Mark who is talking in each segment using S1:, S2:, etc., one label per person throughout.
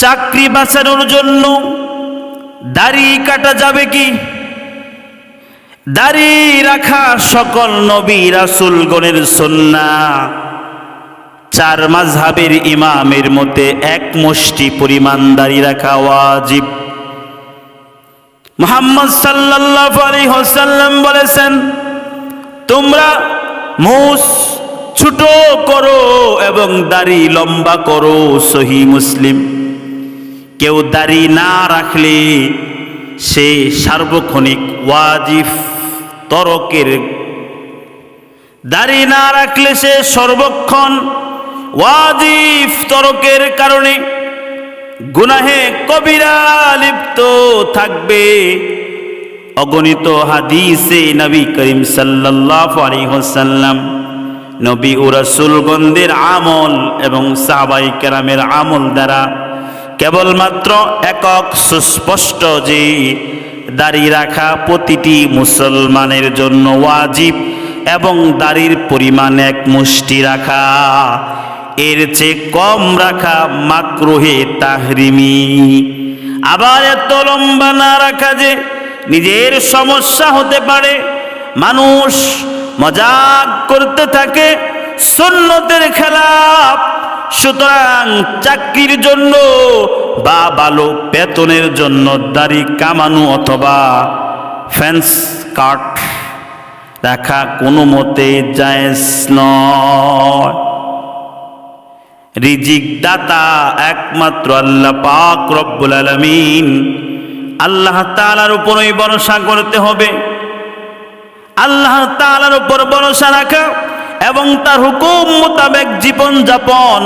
S1: চাকরি বাঁচানোর জন্য দাড়ি কাটা যাবে কি? দাড়ি রাখা সকল নবী রাসূলগণের সুন্নাহ। চার মাযহাবের ইমামের মতে এক মুষ্টি পরিমাণ দাড়ি রাখা ওয়াজিব। মুহাম্মদ সাল্লাল্লাহু আলাইহি ওয়াসাল্লাম বলেছেন, তোমরা মুছ ছোট করো এবং দাড়ি লম্বা করো। সহিহ মুসলিম। কেউ দাড়ি না রাখলে সে সার্বক্ষণিক ওয়াজিব তরকের, দাড়ি না রাখলে সে সর্বক্ষণ ওয়াজিব তরকের কারণে গুনাহে কবিরা লিপ্ত থাকবে। অগণিত হাদিসে নবী করিম সাল্লাল্লাহু আলাইহি ওয়াসাল্লাম নবী ও রাসূলগণদের আমল এবং সাহাবায়ে কেরামের আমল দ্বারা কেবলমাত্র একক সুস্পষ্ট যে দাড়ি রাখা প্রতিটি মুসলমানের জন্য ওয়াজিব এবং দাড়ির পরিমাণ এক মুষ্টি রাখা, এর চেয়ে কম রাখা মাকরুহে তাহরিমি। আবার এত লম্বা না রাখা যে নিজের সমস্যা হতে পারে, মানুষ মজাক করতে থাকে, সুন্নতের খেলাফ। সুতরাং চাকরির জন্য বা ভালো বেতনের জন্য দাড়ি কামানো অথবা ফ্যান্স কাট রাখা কোনো মতে জায়েজ নয়। রিজিক দাতা একমাত্র আল্লাহ পাক রব্বুল আলামিন। আল্লাহ তাআলার উপরই ভরসা করতে হবে। আল্লাহ তাআলার উপর ভরসা রাখা এবং তার হুকুম মোতাবেক জীবন যাপন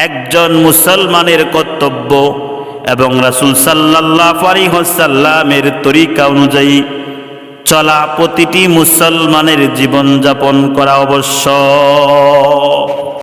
S1: একজন মুসলমানের কর্তব্য এবং রাসূল সাল্লাল্লাহু আলাইহি ওয়াসাল্লামের তরিকা অনুযায়ী চলা প্রতিটি মুসলমানের জীবন যাপন করা আবশ্যক।